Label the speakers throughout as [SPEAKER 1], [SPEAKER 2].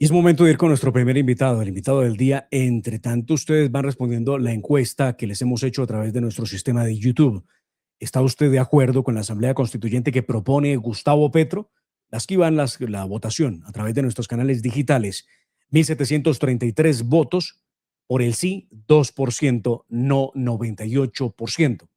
[SPEAKER 1] Y es momento de ir con nuestro primer invitado, el invitado del día. Entre tanto, ustedes van respondiendo la encuesta que les hemos hecho a través de nuestro sistema de YouTube. ¿Está usted de acuerdo con la Asamblea Constituyente que propone Gustavo Petro? Aquí van la votación a través de nuestros canales digitales. 1.733 votos por el sí, 2%, no 98%.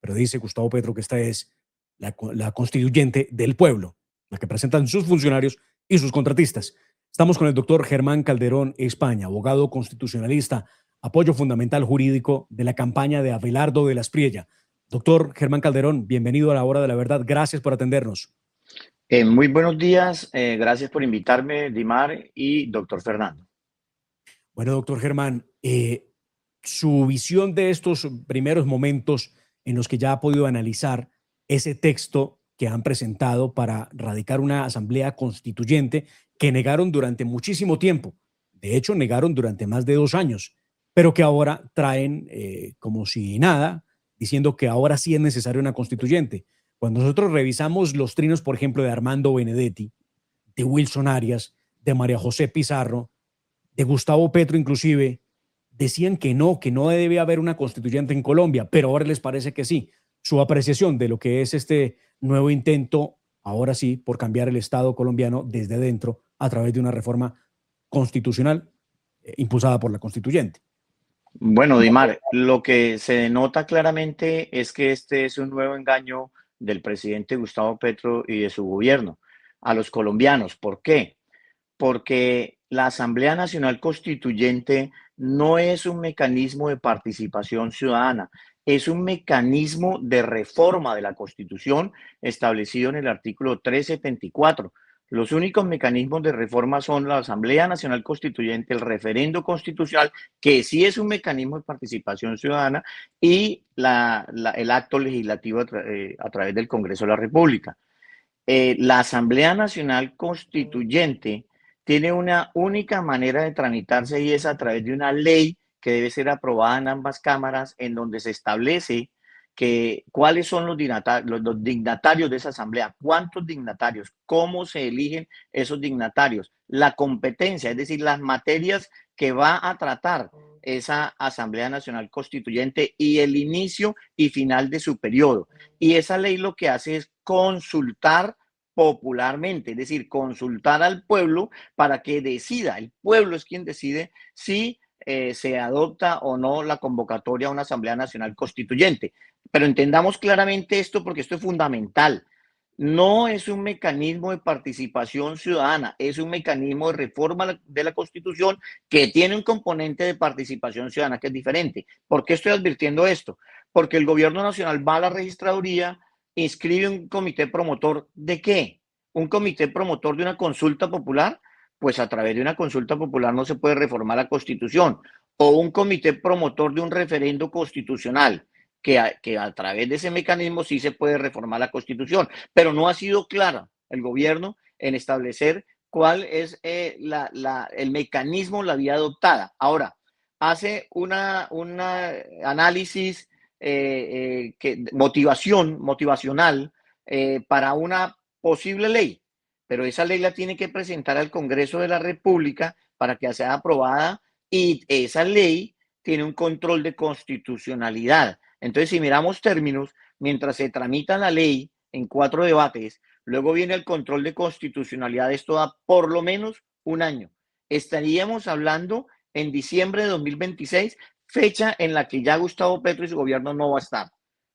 [SPEAKER 1] Pero dice Gustavo Petro que esta es la constituyente del pueblo, la que presentan sus funcionarios y sus contratistas. Estamos con el doctor Germán Calderón España, abogado constitucionalista, apoyo fundamental jurídico de la campaña de Abelardo de la Espriella. Doctor Germán Calderón, bienvenido a la Hora de la Verdad. Gracias por atendernos.
[SPEAKER 2] Muy buenos días, gracias por invitarme, Dimar y doctor Fernando.
[SPEAKER 1] Bueno, doctor Germán, su visión de estos primeros momentos en los que ya ha podido analizar ese texto que han presentado para radicar una asamblea constituyente que negaron durante muchísimo tiempo. De hecho, negaron durante más de 2 años, pero que ahora traen como si nada, diciendo que ahora sí es necesaria una constituyente. Cuando nosotros revisamos los trinos, por ejemplo, de Armando Benedetti, de Wilson Arias, de María José Pizarro, de Gustavo Petro inclusive, decían que no debe haber una constituyente en Colombia, pero ahora les parece que sí. Su apreciación de lo que es este nuevo intento, ahora sí, por cambiar el Estado colombiano desde dentro a través de una reforma constitucional impulsada por la constituyente.
[SPEAKER 2] Bueno, Dimar, lo que se denota claramente es que este es un nuevo engaño del presidente Gustavo Petro y de su gobierno a los colombianos. ¿Por qué? Porque la Asamblea Nacional Constituyente no es un mecanismo de participación ciudadana, es un mecanismo de reforma de la Constitución establecido en el artículo 374. Los únicos mecanismos de reforma son la Asamblea Nacional Constituyente, el referendo constitucional, que sí es un mecanismo de participación ciudadana, y el acto legislativo a través del Congreso de la República. La Asamblea Nacional Constituyente tiene una única manera de tramitarse y es a través de una ley que debe ser aprobada en ambas cámaras, en donde se establece que cuáles son los dignatarios de esa asamblea, cuántos dignatarios, cómo se eligen esos dignatarios, la competencia, es decir, las materias que va a tratar esa Asamblea Nacional Constituyente y el inicio y final de su periodo. Y esa ley lo que hace es consultar popularmente, es decir, consultar al pueblo para que decida. El pueblo es quien decide si se adopta o no la convocatoria a una Asamblea Nacional Constituyente. Pero entendamos claramente esto porque esto es fundamental. No es un mecanismo de participación ciudadana, es un mecanismo de reforma de la Constitución que tiene un componente de participación ciudadana que es diferente. ¿Por qué estoy advirtiendo esto? Porque el gobierno nacional va a la registraduría, inscribe un comité promotor ¿de qué? ¿Un comité promotor de una consulta popular? Pues a través de una consulta popular no se puede reformar la Constitución. O un comité promotor de un referendo constitucional, que a través de ese mecanismo sí se puede reformar la Constitución, pero no ha sido clara el gobierno en establecer cuál es el mecanismo, la vía adoptada. Ahora, hace una análisis motivacional para una posible ley, pero esa ley la tiene que presentar al Congreso de la República para que sea aprobada, y esa ley tiene un control de constitucionalidad. Entonces, si miramos términos, mientras se tramita la ley en 4 debates, luego viene el control de constitucionalidad, esto da por lo menos un año. Estaríamos hablando en diciembre de 2026, fecha en la que ya Gustavo Petro y su gobierno no va a estar,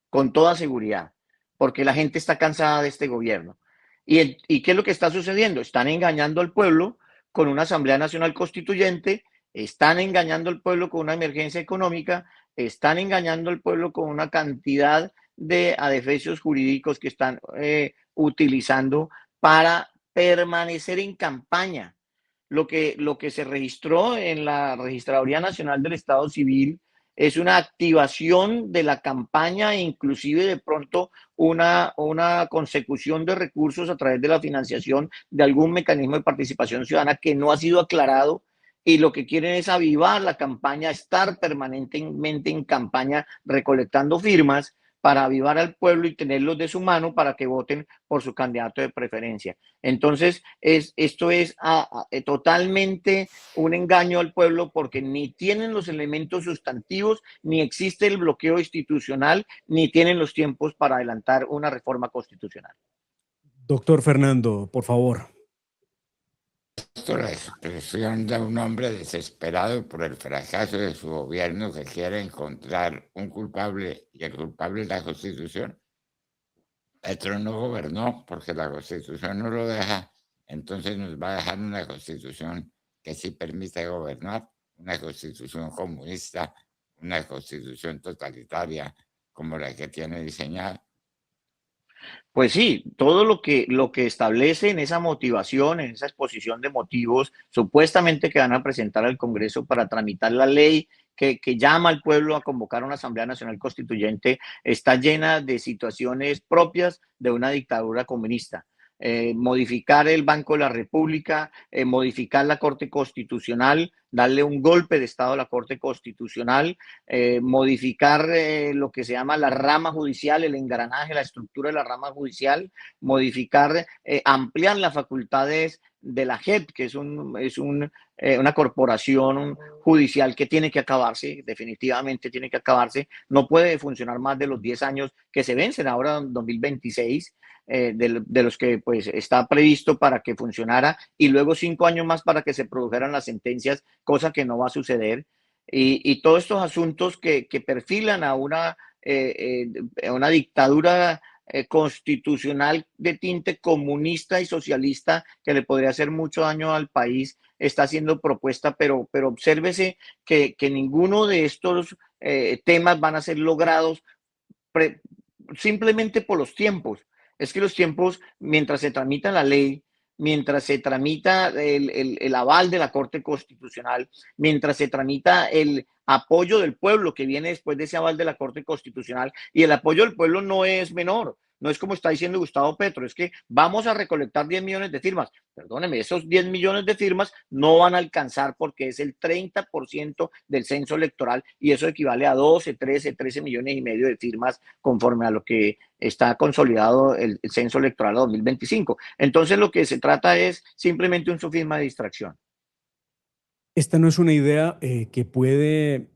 [SPEAKER 2] con toda seguridad, porque la gente está cansada de este gobierno. ¿Y qué es lo que está sucediendo? Están engañando al pueblo con una Asamblea Nacional Constituyente, están engañando al pueblo con una emergencia económica, están engañando al pueblo con una cantidad de adefesios jurídicos que están utilizando para permanecer en campaña. Lo que se registró en la Registraduría Nacional del Estado Civil es una activación de la campaña e inclusive de pronto una consecución de recursos a través de la financiación de algún mecanismo de participación ciudadana que no ha sido aclarado, y lo que quieren es avivar la campaña, estar permanentemente en campaña recolectando firmas para avivar al pueblo y tenerlos de su mano para que voten por su candidato de preferencia. Entonces, esto es totalmente un engaño al pueblo porque ni tienen los elementos sustantivos, ni existe el bloqueo institucional, ni tienen los tiempos para adelantar una reforma constitucional.
[SPEAKER 1] Doctor Fernando, por favor.
[SPEAKER 3] La expresión de un hombre desesperado por el fracaso de su gobierno que quiere encontrar un culpable y el culpable es la Constitución. Petro no gobernó porque la Constitución no lo deja, entonces nos va a dejar una Constitución que sí permite gobernar, una Constitución comunista, una Constitución totalitaria como la que tiene diseñada.
[SPEAKER 2] Pues sí, todo lo que establece en esa motivación, en esa exposición de motivos, supuestamente que van a presentar al Congreso para tramitar la ley que llama al pueblo a convocar una Asamblea Nacional Constituyente, está llena de situaciones propias de una dictadura comunista. Modificar el Banco de la República, modificar la Corte Constitucional, darle un golpe de Estado a la Corte Constitucional, modificar lo que se llama la rama judicial, el engranaje, la estructura de la rama judicial, modificar, ampliar las facultades de la JEP, que es una corporación judicial que tiene que acabarse, definitivamente tiene que acabarse, no puede funcionar más de los 10 años que se vencen ahora en 2026, de los que pues está previsto para que funcionara, y luego 5 años más para que se produjeran las sentencias, cosa que no va a suceder. Y todos estos asuntos que perfilan a una dictadura constitucional de tinte comunista y socialista que le podría hacer mucho daño al país, está siendo propuesta, pero obsérvese que ninguno de estos temas van a ser logrados simplemente por los tiempos. Es que los tiempos, mientras se tramita la ley, mientras se tramita el aval de la Corte Constitucional, mientras se tramita el apoyo del pueblo que viene después de ese aval de la Corte Constitucional, y el apoyo del pueblo no es menor, no es como está diciendo Gustavo Petro, es que vamos a recolectar 10 millones de firmas. Perdóneme, esos 10 millones de firmas no van a alcanzar porque es el 30% del censo electoral y eso equivale a 12, 13 millones y medio de firmas conforme a lo que está consolidado el censo electoral 2025. Entonces lo que se trata es simplemente un sofisma de distracción.
[SPEAKER 1] Esta no es una idea que puede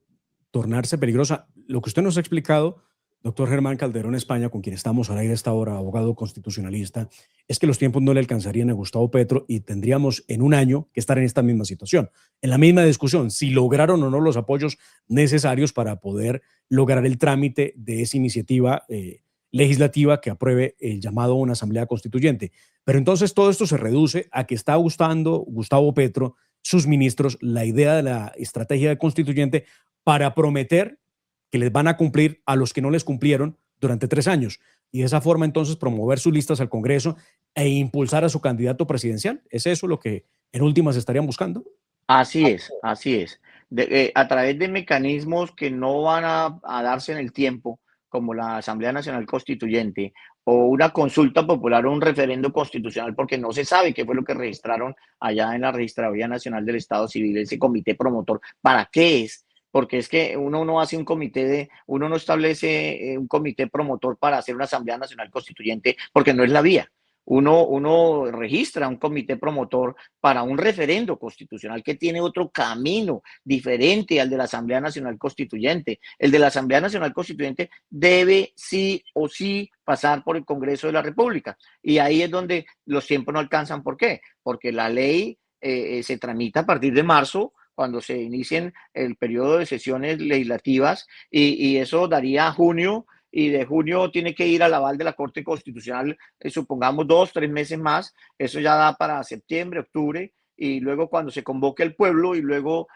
[SPEAKER 1] tornarse peligrosa. Lo que usted nos ha explicado, doctor Germán Calderón España, con quien estamos al aire a esta hora, abogado constitucionalista, es que los tiempos no le alcanzarían a Gustavo Petro y tendríamos en un año que estar en esta misma situación, en la misma discusión, si lograron o no los apoyos necesarios para poder lograr el trámite de esa iniciativa legislativa que apruebe el llamado a una asamblea constituyente. Pero entonces todo esto se reduce a que está gustando Gustavo Petro, sus ministros, la idea de la estrategia constituyente para prometer que les van a cumplir a los que no les cumplieron durante 3 años. Y de esa forma entonces promover sus listas al Congreso e impulsar a su candidato presidencial. ¿Es eso lo que en últimas estarían buscando?
[SPEAKER 2] Así es, así es. A través de mecanismos que no van a darse en el tiempo, como la Asamblea Nacional Constituyente o una consulta popular o un referendo constitucional, porque no se sabe qué fue lo que registraron allá en la Registraduría Nacional del Estado Civil, ese comité promotor. ¿Para qué es? Porque es que uno no hace uno no establece un comité promotor para hacer una Asamblea Nacional Constituyente, porque no es la vía. Uno registra un comité promotor para un referendo constitucional que tiene otro camino diferente al de la Asamblea Nacional Constituyente. El de la Asamblea Nacional Constituyente debe sí o sí pasar por el Congreso de la República. Y ahí es donde los tiempos no alcanzan. ¿Por qué? Porque la ley se tramita a partir de marzo, cuando se inicien el periodo de sesiones legislativas, y eso daría a junio, y de junio tiene que ir al aval de la Corte Constitucional, supongamos 2, 3 meses más, eso ya da para septiembre, octubre, y luego cuando se convoque el pueblo y luego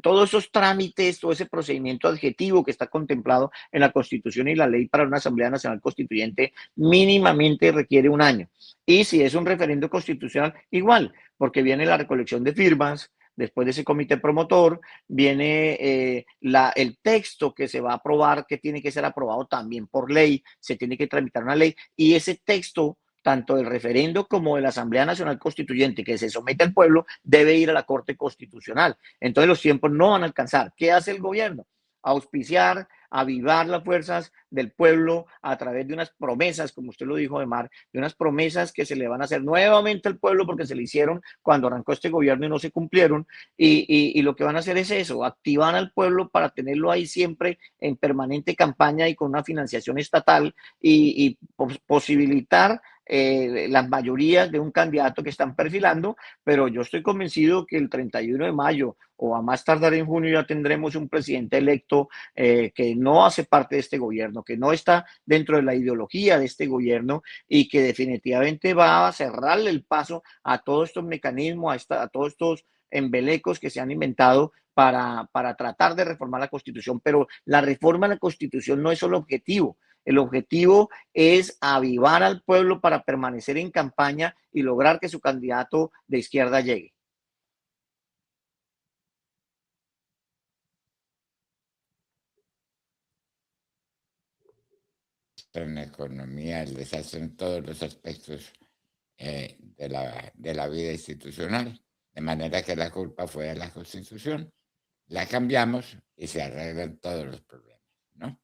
[SPEAKER 2] todos esos trámites, todo ese procedimiento adjetivo que está contemplado en la Constitución y la ley para una Asamblea Nacional Constituyente mínimamente requiere un año. Y si es un referendo constitucional, igual, porque viene la recolección de firmas. Después de ese comité promotor, viene el texto que se va a aprobar, que tiene que ser aprobado también por ley, se tiene que tramitar una ley, y ese texto, tanto del referendo como de la Asamblea Nacional Constituyente, que se somete al pueblo, debe ir a la Corte Constitucional. Entonces los tiempos no van a alcanzar. ¿Qué hace el gobierno? Auspiciar avivar las fuerzas del pueblo a través de unas promesas, como usted lo dijo, Edmar, de unas promesas que se le van a hacer nuevamente al pueblo porque se le hicieron cuando arrancó este gobierno y no se cumplieron. Y lo que van a hacer es eso, activar al pueblo para tenerlo ahí siempre en permanente campaña y con una financiación estatal y posibilitar las mayorías de un candidato que están perfilando, pero yo estoy convencido que el 31 de mayo o a más tardar en junio ya tendremos un presidente electo que no hace parte de este gobierno, que no está dentro de la ideología de este gobierno y que definitivamente va a cerrarle el paso a todos estos mecanismos, a todos estos embelecos que se han inventado para tratar de reformar la Constitución. Pero la reforma de la Constitución no es solo objetivo. El objetivo es avivar al pueblo para permanecer en campaña y lograr que su candidato de izquierda llegue.
[SPEAKER 3] En economía, el desastre en todos los aspectos de la vida institucional. De manera que la culpa fue de la Constitución. La cambiamos y se arreglan todos los problemas, ¿no?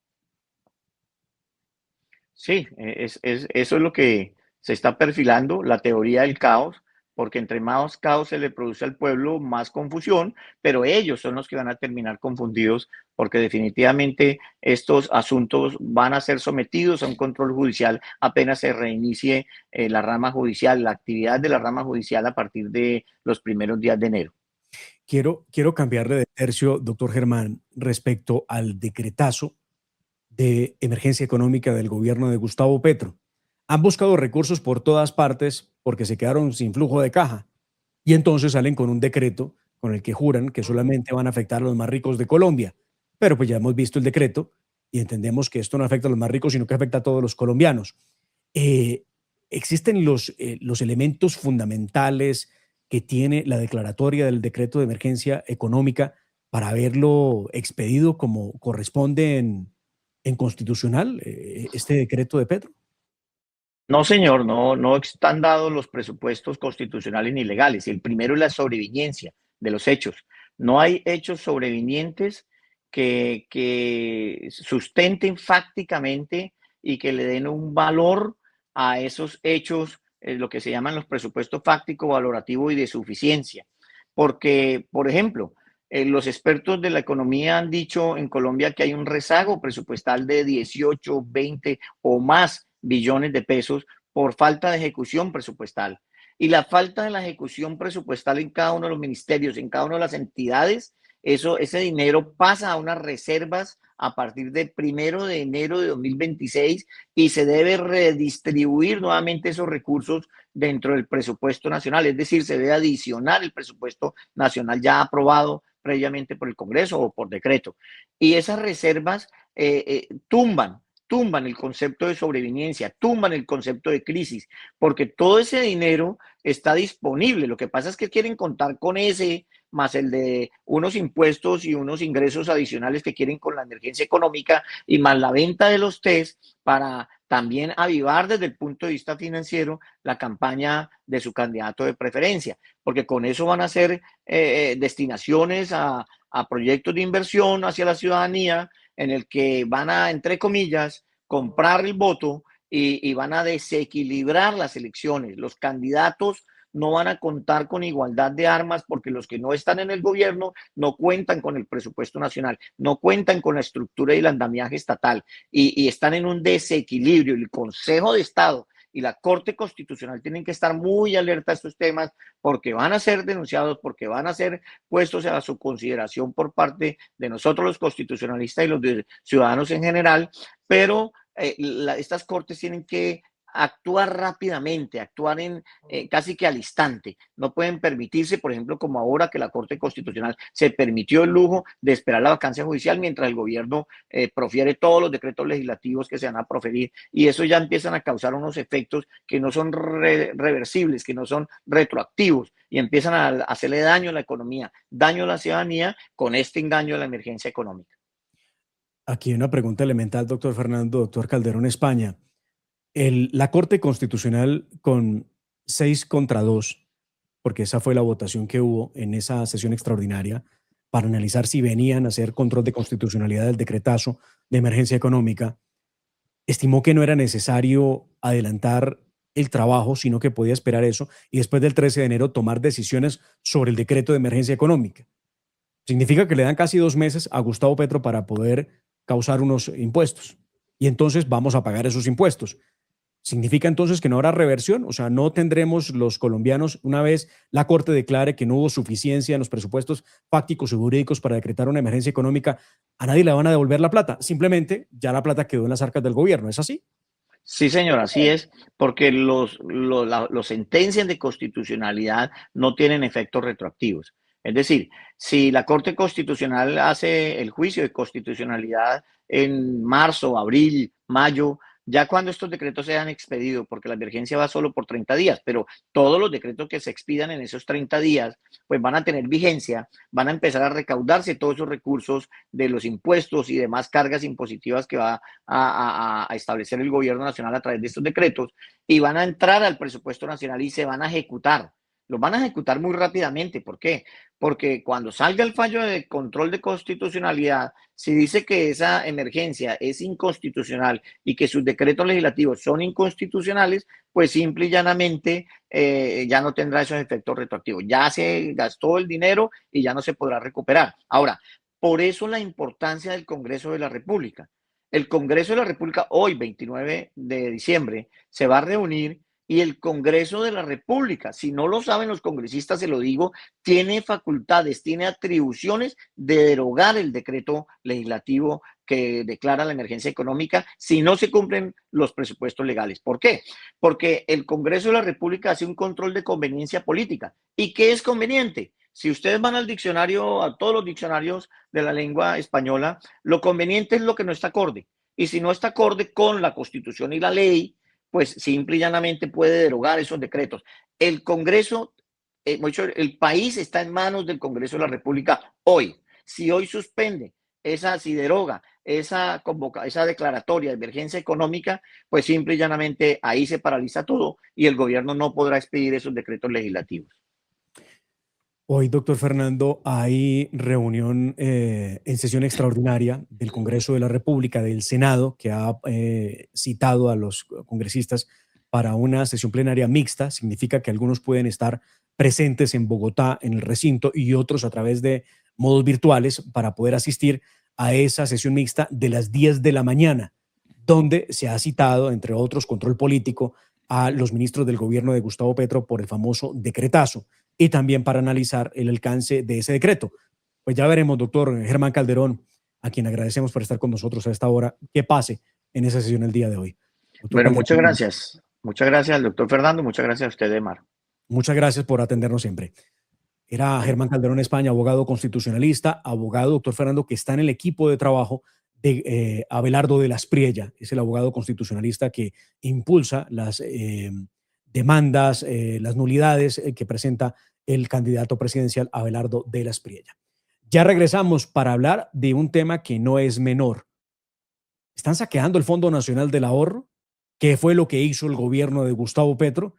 [SPEAKER 2] Sí, eso es lo que se está perfilando, la teoría del caos, porque entre más caos se le produce al pueblo, más confusión, pero ellos son los que van a terminar confundidos, porque definitivamente estos asuntos van a ser sometidos a un control judicial apenas se reinicie la rama judicial, la actividad de la rama judicial a partir de los primeros días de enero.
[SPEAKER 1] Quiero cambiarle de tercio, doctor Germán, respecto al decretazo de emergencia económica del gobierno de Gustavo Petro. Han buscado recursos por todas partes porque se quedaron sin flujo de caja y entonces salen con un decreto con el que juran que solamente van a afectar a los más ricos de Colombia. Pero pues ya hemos visto el decreto y entendemos que esto no afecta a los más ricos, sino que afecta a todos los colombianos. Eh, ¿Existen los elementos fundamentales que tiene la declaratoria del decreto de emergencia económica para haberlo expedido como corresponde en constitucional, este decreto de Petro?
[SPEAKER 2] No, señor, no están dados los presupuestos constitucionales ni legales. El primero es la sobreviniencia de los hechos. No hay hechos sobrevinientes que sustenten fácticamente y que le den un valor a esos hechos, lo que se llaman los presupuestos fáctico, valorativo y de suficiencia. Porque, por ejemplo, los expertos de la economía han dicho en Colombia que hay un rezago presupuestal de 18, 20 o más billones de pesos por falta de ejecución presupuestal. Y la falta de la ejecución presupuestal en cada uno de los ministerios, en cada una de las entidades, ese dinero pasa a unas reservas a partir del 1 de enero de 2026 y se debe redistribuir nuevamente esos recursos dentro del presupuesto nacional, es decir, se debe adicionar el presupuesto nacional ya aprobado previamente por el Congreso o por decreto. Y esas reservas tumban el concepto de sobrevivencia, tumban el concepto de crisis, porque todo ese dinero está disponible. Lo que pasa es que quieren contar con ese, más el de unos impuestos y unos ingresos adicionales que quieren con la emergencia económica y más la venta de los test para también avivar desde el punto de vista financiero la campaña de su candidato de preferencia, porque con eso van a ser destinaciones a proyectos de inversión hacia la ciudadanía en el que van a, entre comillas, comprar el voto y van a desequilibrar las elecciones. Los candidatos no van a contar con igualdad de armas porque los que no están en el gobierno no cuentan con el presupuesto nacional, no cuentan con la estructura y el andamiaje estatal y están en un desequilibrio. El Consejo de Estado y la Corte Constitucional tienen que estar muy alerta a estos temas porque van a ser denunciados, porque van a ser puestos a su consideración por parte de nosotros los constitucionalistas y los ciudadanos en general, pero estas cortes tienen que actuar rápidamente, actuar casi que al instante. No pueden permitirse, por ejemplo, como ahora que la Corte Constitucional se permitió el lujo de esperar la vacancia judicial mientras el gobierno profiere todos los decretos legislativos que se van a proferir y eso ya empiezan a causar unos efectos que no son reversibles, que no son retroactivos y empiezan a hacerle daño a la economía, daño a la ciudadanía con este engaño de la emergencia económica.
[SPEAKER 1] Aquí hay una pregunta elemental, doctor Fernando, doctor Calderón, España. La Corte Constitucional con 6 contra 2, porque esa fue la votación que hubo en esa sesión extraordinaria, para analizar si venían a hacer control de constitucionalidad del decretazo de emergencia económica, estimó que no era necesario adelantar el trabajo, sino que podía esperar eso y después del 13 de enero tomar decisiones sobre el decreto de emergencia económica. Significa que le dan casi 2 meses a Gustavo Petro para poder causar unos impuestos. Y entonces vamos a pagar esos impuestos. ¿Significa entonces que no habrá reversión? O sea, no tendremos los colombianos, una vez la Corte declare que no hubo suficiencia en los presupuestos fácticos y jurídicos para decretar una emergencia económica, a nadie le van a devolver la plata. Simplemente ya la plata quedó en las arcas del gobierno. ¿Es así?
[SPEAKER 2] Sí, señor, así es, porque los sentencias de constitucionalidad no tienen efectos retroactivos. Es decir, si la Corte Constitucional hace el juicio de constitucionalidad en marzo, abril, mayo, ya cuando estos decretos sean expedidos, porque la emergencia va solo por 30 días, pero todos los decretos que se expidan en esos 30 días, pues van a tener vigencia, van a empezar a recaudarse todos esos recursos de los impuestos y demás cargas impositivas que va a establecer el gobierno nacional a través de estos decretos y van a entrar al presupuesto nacional y se van a ejecutar. Los van a ejecutar muy rápidamente. ¿Por qué? Porque cuando salga el fallo de control de constitucionalidad, si dice que esa emergencia es inconstitucional y que sus decretos legislativos son inconstitucionales, pues simple y llanamente ya no tendrá esos efectos retroactivos. Ya se gastó el dinero y ya no se podrá recuperar. Ahora, por eso la importancia del Congreso de la República. El Congreso de la República hoy, 29 de diciembre, se va a reunir y el Congreso de la República, si no lo saben los congresistas, se lo digo, tiene facultades, tiene atribuciones de derogar el decreto legislativo que declara la emergencia económica si no se cumplen los presupuestos legales. ¿Por qué? Porque el Congreso de la República hace un control de conveniencia política. ¿Y qué es conveniente? Si ustedes van al diccionario, a todos los diccionarios de la lengua española, lo conveniente es lo que no está acorde. Y si no está acorde con la Constitución y la ley, pues simple y llanamente puede derogar esos decretos. El Congreso, el país está en manos del Congreso de la República hoy. Si hoy suspende si deroga esa declaratoria de emergencia económica, pues simple y llanamente ahí se paraliza todo y el gobierno no podrá expedir esos decretos legislativos.
[SPEAKER 1] Hoy, doctor Fernando, hay reunión en sesión extraordinaria del Congreso de la República, del Senado, que ha citado a los congresistas para una sesión plenaria mixta. Significa que algunos pueden estar presentes en Bogotá, en el recinto, y otros a través de modos virtuales para poder asistir a esa sesión mixta de las 10 de la mañana, donde se ha citado, entre otros, control político a los ministros del gobierno de Gustavo Petro por el famoso decretazo, y también para analizar el alcance de ese decreto. Pues ya veremos, doctor Germán Calderón, a quien agradecemos por estar con nosotros a esta hora, qué pase en esa sesión el día de hoy. Doctor
[SPEAKER 2] Bueno,
[SPEAKER 1] Calderón,
[SPEAKER 2] muchas gracias. Muchas gracias al doctor Fernando, muchas gracias a usted, Emar.
[SPEAKER 1] Muchas gracias por atendernos siempre. Era Germán Calderón España, abogado constitucionalista, abogado, doctor Fernando, que está en el equipo de trabajo de Abelardo de la Espriella. Es el abogado constitucionalista que impulsa las demandas, las nulidades que presenta el candidato presidencial Abelardo de la Espriella. Ya regresamos para hablar de un tema que no es menor. ¿Están saqueando el Fondo Nacional del Ahorro? ¿Qué fue lo que hizo el gobierno de Gustavo Petro?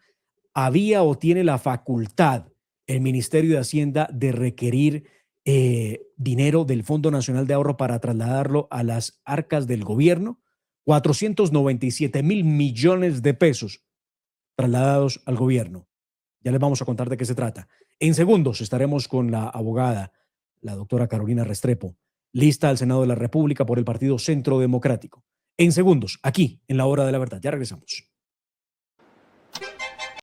[SPEAKER 1] ¿Había o tiene la facultad el Ministerio de Hacienda de requerir dinero del Fondo Nacional de Ahorro para trasladarlo a las arcas del gobierno? 497.000 millones de pesos trasladados al gobierno. Ya les vamos a contar de qué se trata. En segundos estaremos con la abogada, la doctora Carolina Restrepo, lista al Senado de la República por el Partido Centro Democrático. En segundos, aquí, en La Hora de la Verdad. Ya regresamos.